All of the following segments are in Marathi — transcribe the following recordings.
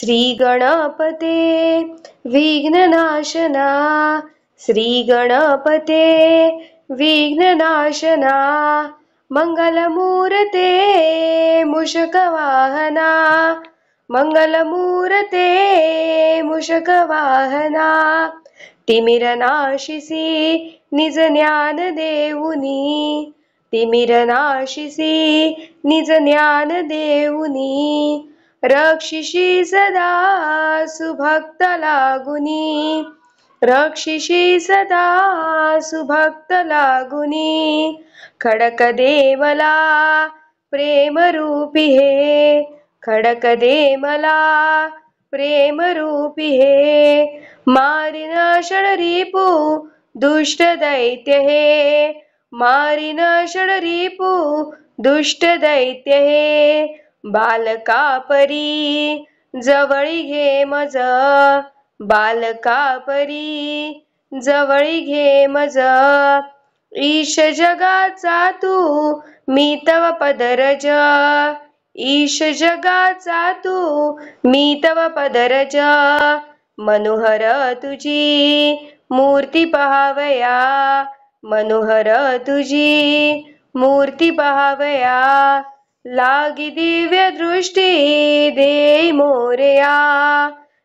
श्री गणपते विघ्ननाशना, श्री गणपते विघ्ननाशना, मंगलमूर्ते मूषकवाहना, मंगलमूर्ते मूषकवाहना, तिमिरनाशिसी निज ज्ञान देऊनी, तिमिरनाशिसी निज ज्ञान देऊनी, रक्षिषी सदा सुभक्त लागुनी, रक्षिषी सदा सुभक्त लागुनी, खडक दे मला प्रेम रूपी हे, खडक दे मला प्रेम रूपी हे, मारिन षडरिपू दुष्ट दैत्य हे, मारिन षडरिपू दुष्ट दैत्य हे, बालका परी जवळी घे मज, बालका परी जवळी घे मज, ईश जगाचा तू मी तव पदरज, ईश जगाचा तू मी तव पदरज, मनोहर तुझी मूर्ती पहावया, मनोहर तुझी मूर्ती पहावया, लागी दिव्य दृष्टी देई मोरया,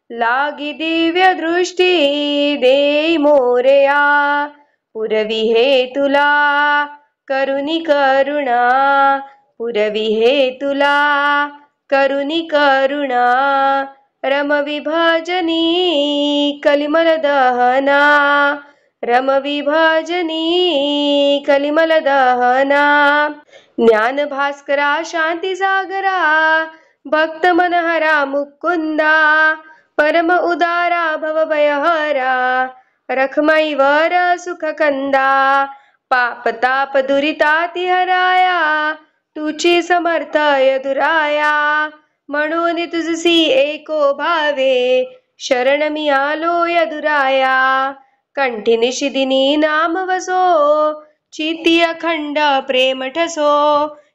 लागी दिव्य दृष्टी देई मोरया, पुरवी हे तुला करुणी करुणा, पुरवी हे तुला करुणी करुणा, रमविभजनी कलिमल दहना, रमविभजनी कलिमल दहना, ज्ञान भास्करा शांती सागरा भक्त मनहरा मुकुंदा, परम उदारा भवभयहरा रखमाई वर सुख कंदा, पाप ताप दुरिताति हराया तुची समर्थ यदुराया, म्हणून तुझसी एको भावे शरण मी आलो यदुराया, कंठी निशिदिनी नाम वसो चित्ती अखंड प्रेम ठसो,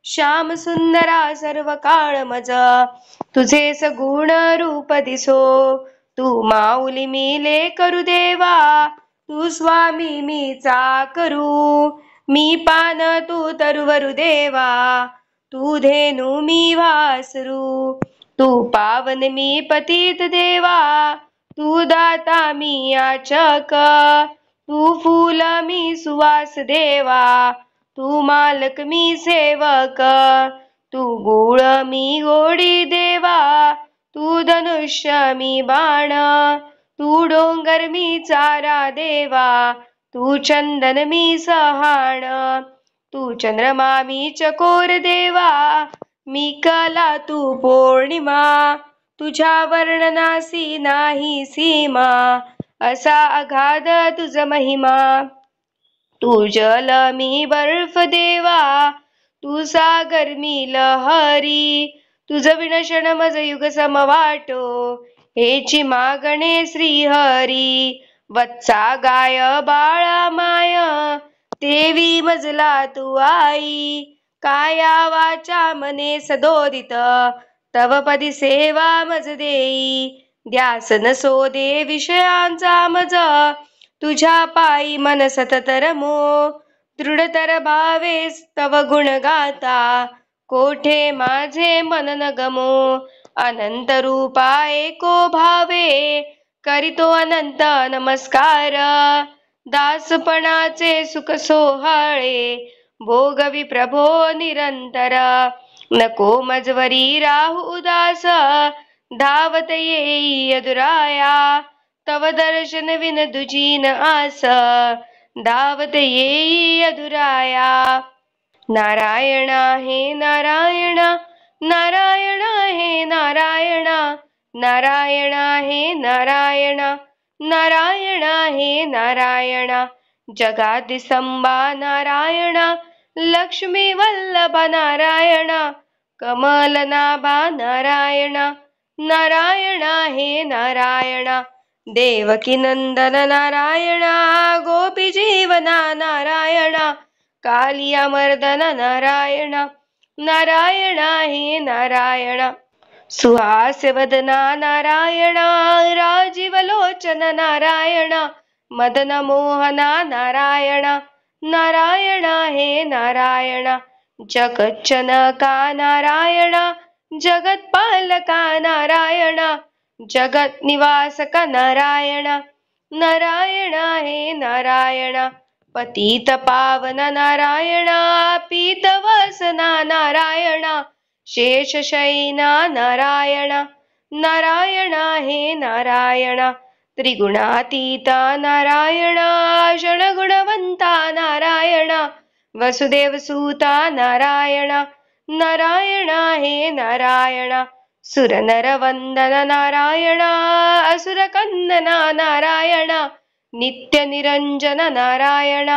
श्याम सुंदरा सर्व काळ मज तुझे सगुण रूप दिसो, तू माऊली मी लेकरू देवा, तू स्वामी मी चाकरू, मी पान तू तरुवरु देवा, तू धेनु मी वासरू, तू पावन मी पतित देवा, तू दाता मी याचक, तू फूल मी सुवास देवा, तू मालक मी सेवक, तू गुळ मी गोडी देवा, तू धनुष्य मी बाण, तू डोंगर मी चारा देवा, तू चंदन मी सहाण, तू चंद्रमा मी चकोर देवा, मी कला तू पौर्णिमा, तुझ्या वर्णनासी नाही सीमा, असा अगाध तुझ महिमा, तू जल मी बर्फ देवा, तू सागर मी लहरी, तुझ विनशण मज युग समवाटो, हेची मागणे श्रीहरी, वत्सा गाय बाळा माय देवी मजला तू आई, काया वाचा मने सदोदित तव पदी सेवा मज देई, ध्यास नसो दे विषयांचा मज तुझ्या पायी मन सतत रमो, दृढतर भावे तव गुण गाता, कोठे माझे मन न गमो, अनंत रूपा एको भावे करीतो अनंत नमस्कार, दासपणाचे सुख सोहळे भोगवी प्रभो निरंतर, नको मजवरी राहू उदास धावत येई यदुराया, तव दर्शन विन दुजी न आस धावत येई यदुराया, नारायण हे नारायण, नारायण हे नारायण, नारायण हे नारायण, नारायण हे नारायण, जगादिसंबा नारायण, लक्ष्मी वल्लभ नारायण, कमलनाभा नारायण, नारायण हे नारायण, देवकी नंदन नारायण, गोपी जीवना नारायण, कालिया मर्दन नारायण, नारायण हे नारायण, सुहास्यवदना नारायण, राजीवलोचन नारायण, मदन मोहना नारायण, नारायण हे नारायण, जगज्जनका नारायण, जगत्पालका नारायण, जगत निवासक नारायण, नारायण हे नारायण, पतित पावन नारायण, पीतवसना नारायण, शेषशयना नारायण, नारायण हे नारायण, त्रिगुणातीता नारायण, षणगुणवंता नारायण, वसुदेवसूता नारायण, नारायण हे नारायण, सुरनरवंदन नारायण, असुरकंदना नारायण, नित्यनिरंजन नारायण,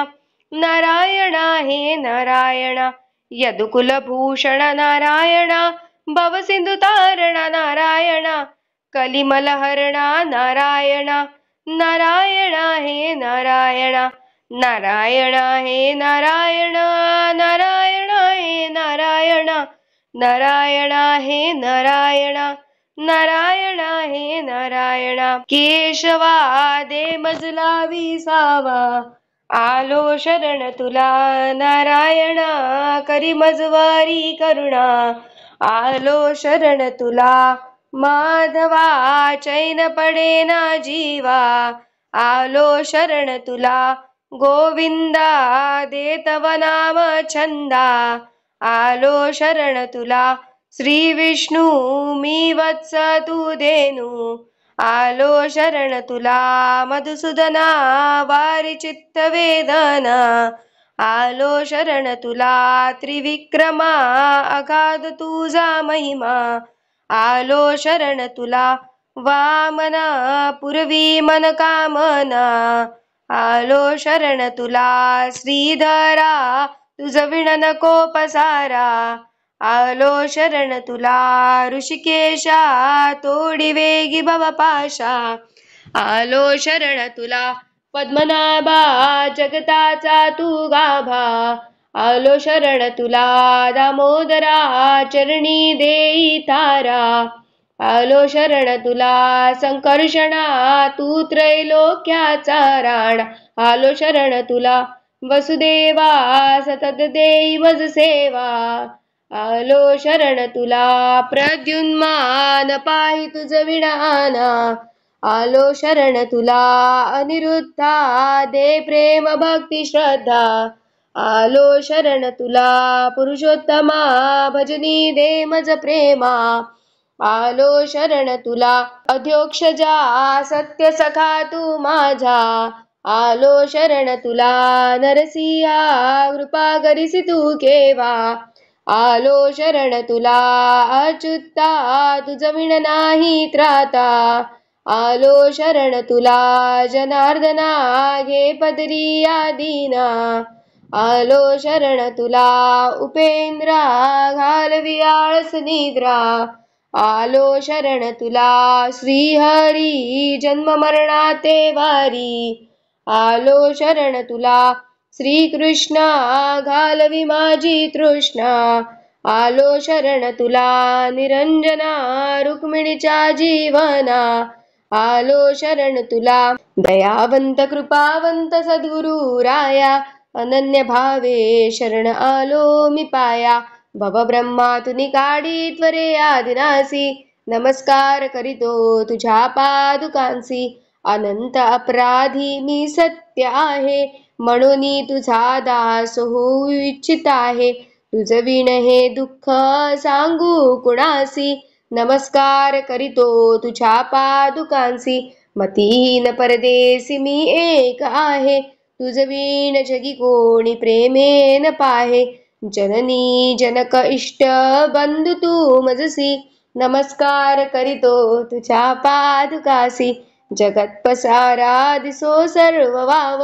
नारायण हे नारायण, यदुकुलभूषण नारायण, भवसिंधुतारण नारायण, कलिमलहरण नारायण, नारायण हे नारायण, नारायण हे नारायण, नारायण हे नारायण, नारायण हे नारायण, नारायण हे नारायण. केशवा दे मजला विसावा, आलो शरण तुला नारायण, करी मजवारी करुणा, आलो शरण तुला. माधवा चैन पडेना जीवा, आलो शरण तुला. गोविंदा दे तव नाम छंदा, आलो शरण तुला. श्री विष्णू मी वत्स तू धेनू, आलो शरण तुला. मधुसूदना वारी चित्त वेदना, आलो शरण तुला. त्रिविक्रमा अगाध तुझा महिमा, आलो शरण तुला. वामना पूर्वी मन कामना, आलो शरण तुला. श्रीधरा तुझ विण नको पसारा, आलो शरण तुला. ऋषिकेशा तोडी वेगी भवपाशा, आलो शरण तुला. पद्मनाभा जगताचा तू गाभा, आलो शरण तुला. दामोदरा चरणी देई तारा, आलो शरण तुला. संकर्षणा तू त्रैलोक्याचा राण, आलो शरण तुला. वसुदेवा सतत देई मज सेवा, आलो शरण तुला. प्रद्युन्मान पाहि तुझ विणाना, आलो शरण तुला. अनिरुद्धा दे प्रेम भक्ती श्रद्धा, आलो शरण तुला. पुरुषोत्तमा भजनी दे मज प्रेमा, आलो शरण तुला. अध्योक्षजा सत्य सखा तू माझा, आलो शरण तुला. नरसिंहा कृपा करिसी तू केवा, आलो शरण तुला. अच्युता तुझ विण नाही त्राता, आलो शरण तुला. जनार्दना घे पदरी आदीना, आलो शरण तुला. उपेंद्रा घालवी आळस निद्रा, आलो शरण तुला. श्रीहरी जन्म मरणाते वारी, आलो शरण तुला. श्रीकृष्णा घालवी माझी तृष्णा, आलो शरण तुला. निरंजना रुक्मिणीच्या जीवना, आलो शरण तुला. दयावंत कृपावंत सद्गुरु राया, अनन्य भावे शरण आलो मी पाया. भव ब्रह्मा तुनी काढी त्वरे आदिनासी, नमस्कार करीतो तुझ्या पादुकांसी. अनंत अपराधी मी सत्य आहे, म्हणून तुझा दास होऊ इच्छित आहे. तुझ विण हे दुःख सांगू कुणासी, नमस्कार करीतो तुझ्या पादुकांसी. मतिहीन परदेसी मी एक आहे, तुझ विण जगी कोणी प्रेमेन पाहे. जननी जनक इष्ट बंधू तू मजसी, नमस्कार करीतो तुझ्या पादुकासी. जगत पसारा दिसो सर्व वाव,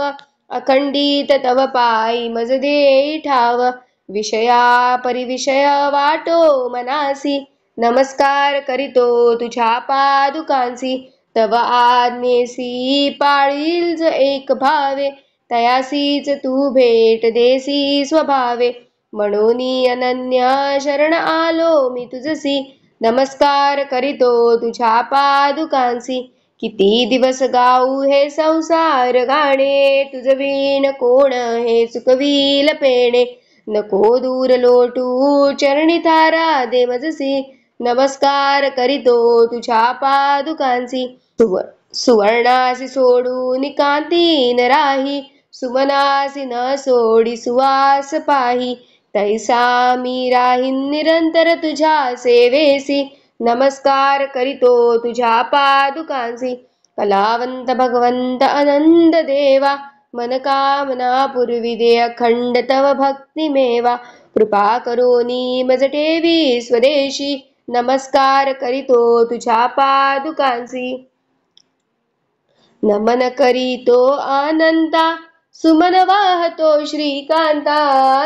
अखंडित तव पायी मज देई ठाव. विषया परिविषय वाटो मनासी, नमस्कार करीतो तुझ्या पादुकांसी. तव आज्ञेसी पाळील ज एक भावे, तयासीच तू भेट देसी स्वभावे. म्हणून अनन्य शरण आलो मी तुझसी, नमस्कार करीतो तुझ्या पादुकांसी. किती दिवस गाऊ हे संसार गाणे, तुझ वीण कोण हे चुकवील पेणे. नको दूर लोटू चरणी तारा दे मजसी. नमस्कार करीतो तुझ्या पादुकांसी. सुवर्णासी सोडून कांती न राही, सुमनासी न सोडी सुवास पाही. तैसा मी राहीन निरंतर तुझ्या सेवेसी. नमस्कार करीतो तुझ्या पादुकांसी. कलावंत भगवंत आनंद देवा, मनकामना पुरविदे अखंड तव भक्ती मेवा. कृपा करोनी मज ठेवी स्वदेशी. नमस्कार करीतो तुझ्या पादुकांसी. नमन करीतो अनंता, सुमन वाहतो श्रीकांता.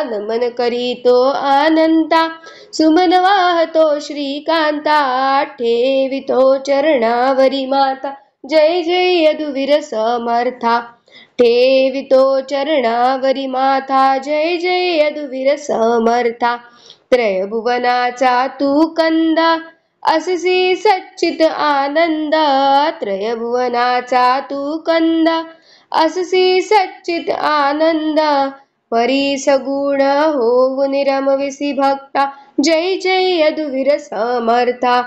नमन करीतो अनंता, सुमन वाहतो श्रीकांता. ठेवितो चरणावरी माता, जय जय यदुवीर समर्था. ठेवितो चरणावरी माता, जय जय यदुवीर समर्था. त्रयभुवनाचा तू कंदा, असिसी सच्चित आनंद. त्रयभुवनाचा तू कंदा, असिसी सच्चित आनंद. परी सगुण होऊन रमविसी भक्ता, जय जय यदुवीर समर्था.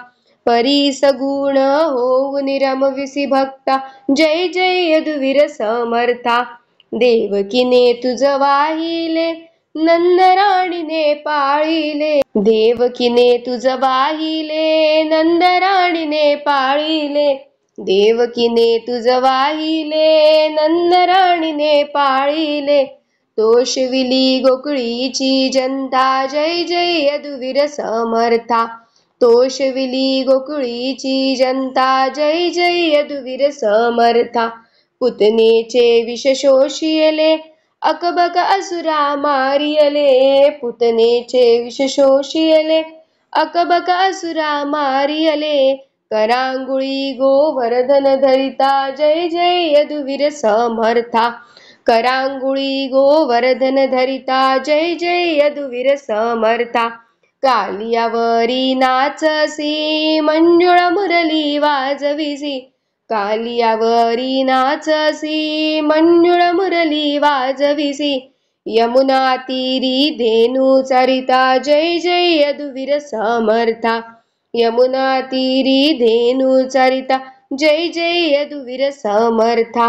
परी सगुण होऊन रमविसी भक्ता, जय जय यदुवीर समर्था. देवकीने तुझ वाहिले, नंदराणीने पाळिले. देवकीने तुझ वाहिले, नंदराणीने पाळिले. देवकीने तुझ वाहिले, नंदराणीने पाळिले. तोषविली गोकुळीची जनता, जय जय यदुवीर समर्था. तोषविली गोकुळीची जनता, जय जय यदुवीर समर्था. पुतनेचे विष शोषिले, अकबक असुरा मारियले. पुतनेचे विष शोषिले, अकबक असुरा मारियले. करांगुळी गोवर्धन धरिता, जय जय यदुवीर समर्था. करांगुळी गोवर्धन धरिता, जय जय यदुवीर समर्था. कालियावरी नाचसी, मंजुळ मुरली वाजविसी. कालियावरी नाचसी, मंजुळ मुरली वाजविसी. यमुना तीरी धेनू चरिता, जय जय यदुवीर समर्था. यमुना तीरी धेनू चरिता, जय जय यदुवीर समर्था.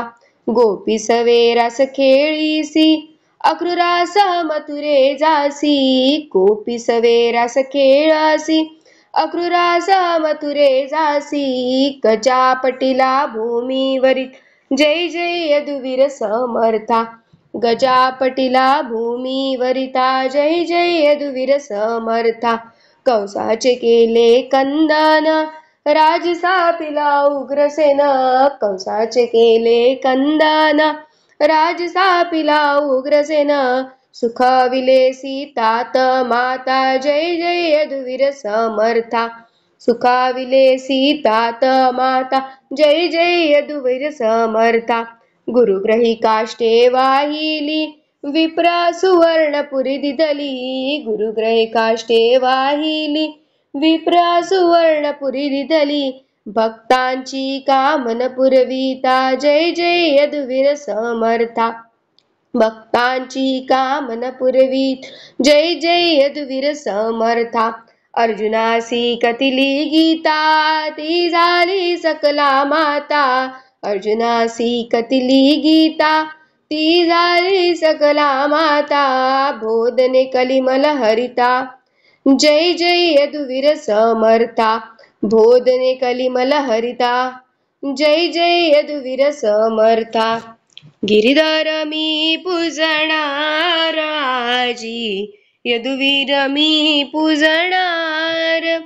गोपी सवे रस खेळीसी, अक्रूरास मथुरे जासी. गोपी सवे रस खेळासी, अक्रूरास मथुरे जासी. गजापटीला भूमीवरी, जय जय यदुवीर समर्था. गजापटीला भूमीवरिता, जय जय यदुवीर समर्था. कंसाचे केले कंदन, राजसापिला उग्रसेन. कंसाचे केले कंदन, राजसापिला उग्रसेन. सुखविले सीतात माता, जय जय यदुवीर समर्था. सुखाविले सीतात माता, जय जय यदुवीर समर्था. गुरुग्रही काष्टे वाहिली, विप्रा सुवर्णपुरी दिधली. गुरुग्रही काष्टे वाहिली, विप्रा सुवर्णपुरी दिधली. भक्तांची कामन पुरविता, जय जय यदुवीर समर्था. भक्तांची कामन पुरवीत, जय जय यदुवीर समर्था. अर्जुनासी कथिली गीता, ती झाली सकला माता. अर्जुनासी कथिली गीता, ती झाली सकला माता. बोधने कलिमल हरिता, जय जय यदुवीर समर्था. बोधने कलिमल हरिता, जय जय यदुवीर समर्था. गिरिधर मी पूजणार आजी, यदुवीर मी पूजणार.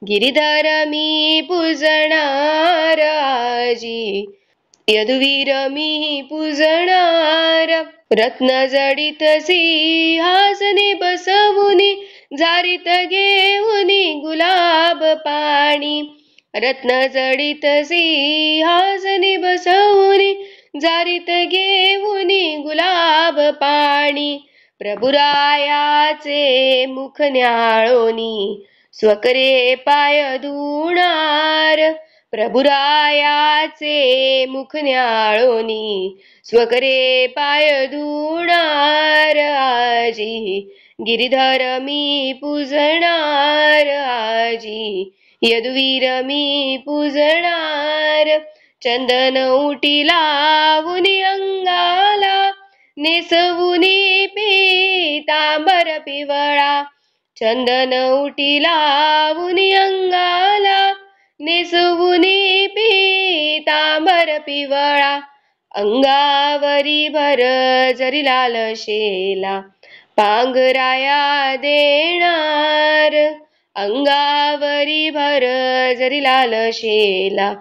गिरिधर मी पूजणार आजी, यदुवीर मी पूजणार. रत्न जडित सिंहासनी बसवुनी, जारीत घेऊनी गुलाब पाणी. रत्न जडित सिंहासनी बसवुनी, जारीत घेऊनी गुलाब पाणी. प्रभुरायाचे मुख न्याळोनी, स्वकरे पाय धुणार प्रभुरायाचे मुख न्याळोनी स्वकरे पाय धुणार आजी गिरिधर मी पूजणार आजी यदुवीर मी पूजणार चंदन उटी लावुनी अंगाला नेसवुनी पीतांबर पिवळा चंदन उटी लावुनी अंगाला नेसवुनी पीतांबर पिवळा अंगावरी भर जरी लाल शेला पांघराया देणार अंगावरी भर जरी लाल शेला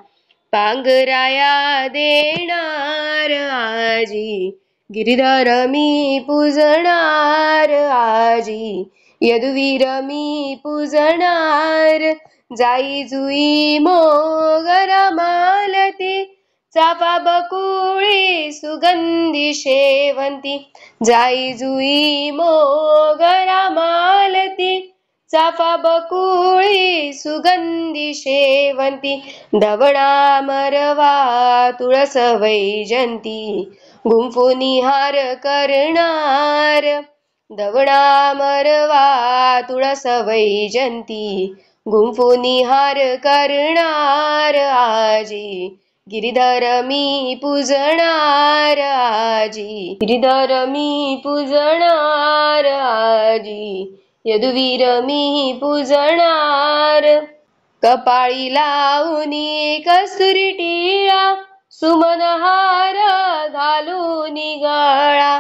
पांघराया देणार आजी गिरिधर मी पूजणार आजी यदुवीर मी पूजणार जाई जुई मोगरा मालती चाफा बकुळी सुगंधी शेवंती जाई जुई मोगरा मालती चाफा बकुळी सुगंधी शेवंती दवणा मरवा तुळस वैजंती गुंफुनी हार करणार दवणा मरवा तुळस वैजंती गुंफुनी हार करणार आजी गिरिधर मी पूजणार आजी गिरिधर मी पूजणार आजी यदुवीर मी पूजणार कपाळी लावुनी कस्तुरी टिळा सुमनहार घालुनी गळा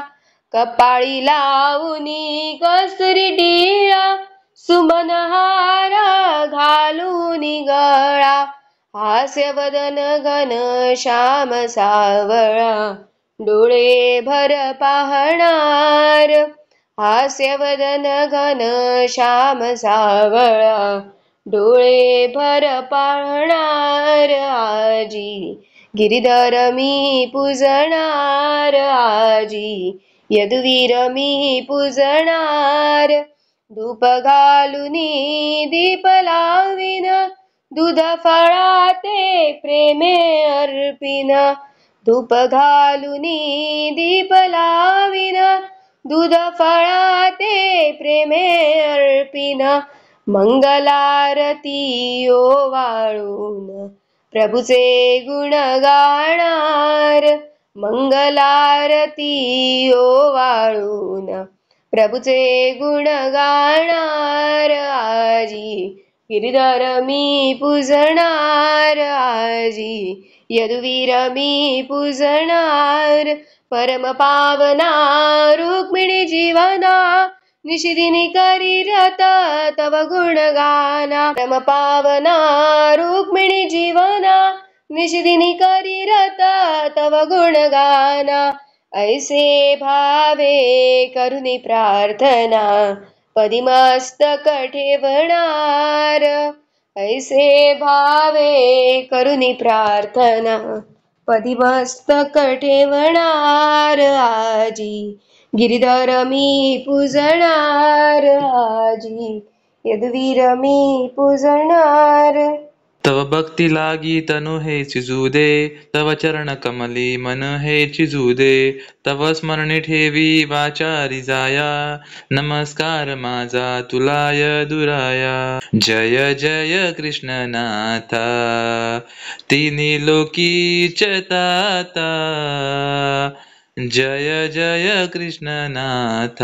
कपाळी लावुनी कस्तुरी टिळा सुमनहार घालुनी गळा हास्यवदन घन श्याम सावळा डोळे भर पाहणार हास्यवदन घन श्याम सावळा डोळे भर पाहणार आजी गिरिधर मी पूजणार आजी यदुवीर मी पूजणार धूप घालुनी दीप लाविन दूध फळाते प्रेमे अर्पिन धूप घालुनी दीप लाविन दूध फळाते प्रेमे अर्पिन मंगलारती ओवाळून प्रभूचे गुण गाणार मंगलारती ओवाळून प्रभूचे गुण गाणार आजी गिरिधर मी पूजणार आजी यदुवीर मी पूजणार परम पावना रुक्मिणी जीवना निशिदिनी करी रत तव गुणगाना परम पावना रुक्मिणी जीवना निशिदिनी करी रत तव गुणगाना ऐसे भावे करुनी प्रार्थना पदी मस्तक ठेवणार ऐसे भावे करुनी प्रार्थना पदी मस्तक ठेवणार आजी गिरिधर मी पूजणार आजी यदुवीर मी पूजणार तव भक्ती लागी तनु हे चिजू दे तव चरण कमली मन हे चिजू दे तव स्मरणी ठेवी वाचारी जाया नमस्कार माझा तुलाय दुराया जय जय कृष्णनाथ तिन्ही लोकीच ताता जय जय कृष्णनाथ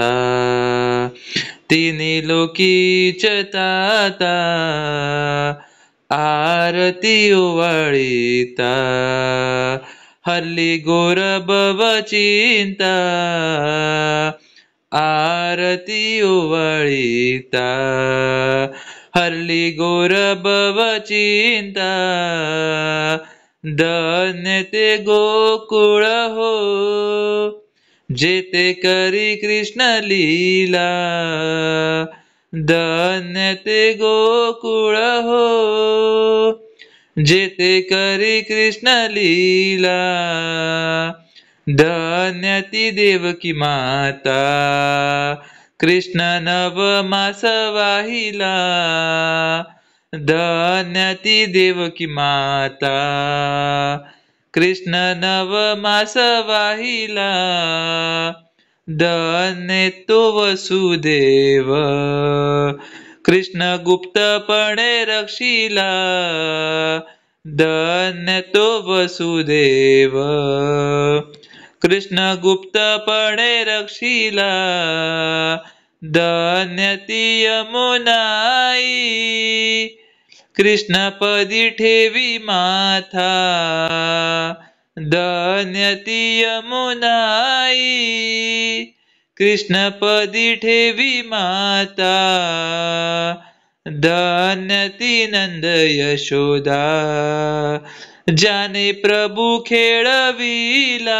तिन्ही लोकीच ताता आरती ओवाळीता हरली गोर बव चिंता आरती ओवाळीता हरली गोर बव चिंता धन्य ते गोकुळ हो जेते करी कृष्ण लीला धन्य ते गोकुळ हो जेते करी कृष्ण लीला धन्य ती देवकी माता कृष्ण नवमास वाहिला, धन्य ती देवकी माता. कृष्ण नवमास वाहिला, धन्य तो वसुदेव. कृष्ण गुप्तपणे रक्षिला, धन्य तो वसुदेव. कृष्ण गुप्तपणे रक्षिला, धन्य ती यमुनाई. कृष्ण पदी ठेवी माथा, धन्य ती यमुनाई. कृष्ण पदी ठेवी माता, धन्य ती नंद यशोदा. ज्याने प्रभू खेळविला,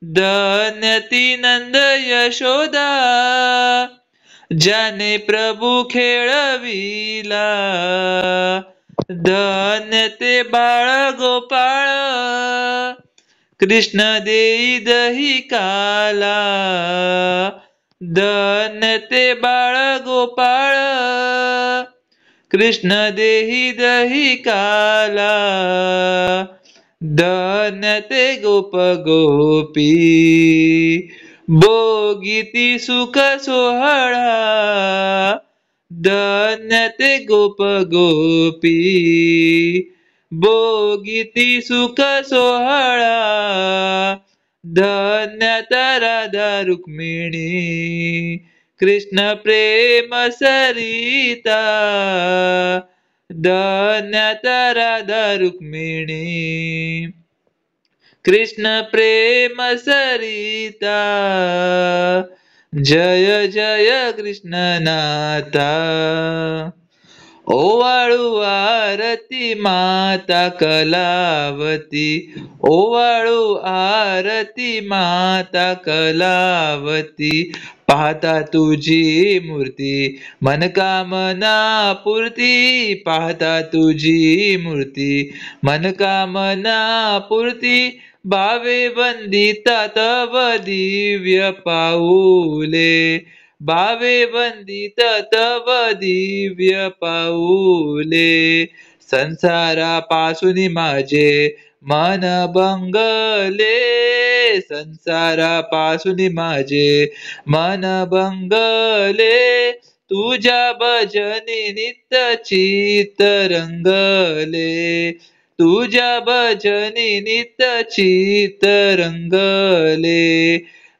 धन्य ती नंद यशोदा. ज्याने प्रभू खेळविला, धन्य ते बाळ गोपाळ. कृष्ण देई दही काला, धन्य ते बाळ गोपाळ. कृष्ण देही दही काला, धन्य ते गोप गोपी. भोगिती सुख सोहळा, धन्य ते गोप गोपी. भोगिती सुख सोहळा, धन्य राधा रुक्मिणी. कृष्ण प्रेम सरिता, धन्य राधा रुक्मिणी. कृष्ण प्रेम सरिता. जय जय कृष्ण नाथा. ओवाळू आरती माता कलावती, ओवाळू आरती माता कलावती. पाहता तुझी मूर्ती मनकामना पूर्ती, पाहता तुझी मूर्ती मनकामना पूर्ती. भावे वंदिता तव दिव्य पाऊले, भावे वंदित तव दिव्य पाऊले. संसारापासून माझे मन बंगले, संसारापासून माझे मन बंगले. तुझ्या भजनी नित्य चित्त रंगले, तुझ्या भजनी नित्य चित्त रंगले.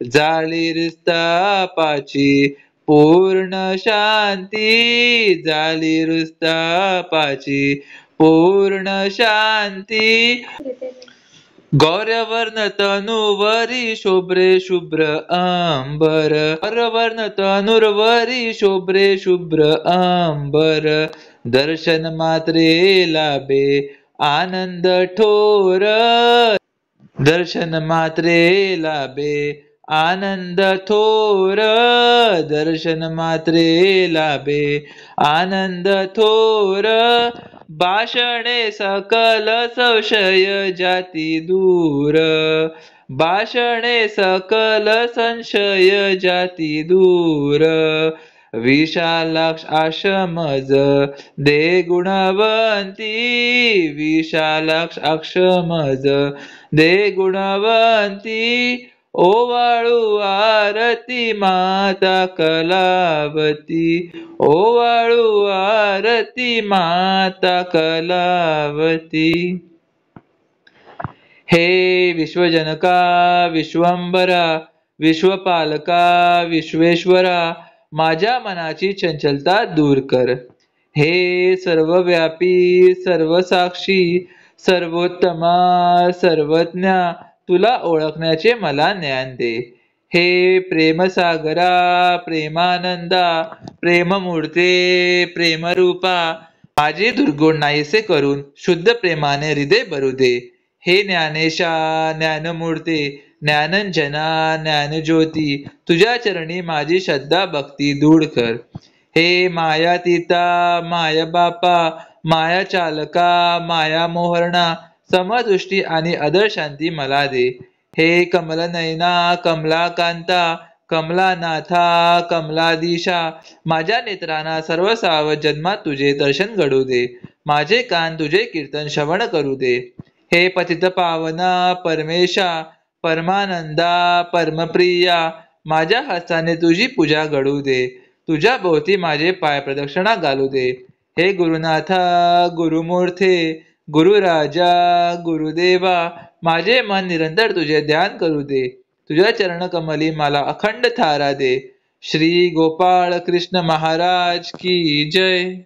झाली हृदयापाची पूर्ण शांती, झाली हृदयापाची पूर्ण शांती. गौरवर्ण तनुवरी शोभ्रे शुभ्र अंबर, गौरवर्ण तनुर्वरी शोभ्रे शुभ्र अंबर. दर्शन मात्रे लाभे आनंद ठोर, दर्शन मात्रे लाभे आनंद थोर. दर्शन मात्रे लाभे आनंद थोर. भाषणे सकल संशय जाती दूर, भाषणे सकल संशय जाती दूर. विशालाक्ष आश्रमज दे गुणवंती, विशालाक्ष आश्रमज दे गुणवंती. ओवाळू आरती माता कलावती, ओवाळू आरती माता कलावती. हे विश्वजनका विश्वंभरा, विश्वपालका विश्वेश्वरा. माझ्या मनाची चंचलता दूर कर. हे सर्वव्यापी सर्वसाक्षी सर्वोत्तमा सर्वज्ञा, तुला ओळखण्याचे मला ज्ञान दे. हे प्रेमसागरा प्रेमानंदा प्रेममूर्ते प्रेमरूपा, माझे दुर्गुण नाहीसे करून शुद्ध प्रेमाने हृदय भरू दे. हे ज्ञानेशा ज्ञानमूर्ते ज्ञानंजना ज्ञानज्योती, तुझ्या चरणी माझी श्रद्धा भक्ती दूर कर. हे मायातीता माया बापा माया चालका माया मोहरणा, समदृष्टी आणि अदर शांती मला दे. हे कमलनयना कमलाकांता कमलानाथा कमलाधीशा माझ्या नेत्रांना सर्व सावध जन्मात तुझे दर्शन घडू दे. माझे कान तुझे कीर्तन श्रवण करू दे. हे पतित पावना परमेशा परमानंदा परमप्रिया माझ्या हस्ताने तुझी पूजा घडू दे. तुझ्या भोवती माझे पाय प्रदक्षिणा घालू दे. हे गुरुनाथा गुरुमूर्ते गुरुराजा गुरुदेवा माझे मन निरंतर तुझे ध्यान करू दे. तुझ्या चरण कमली मला अखंड थारा दे. श्री गोपाळ कृष्ण महाराज की जय.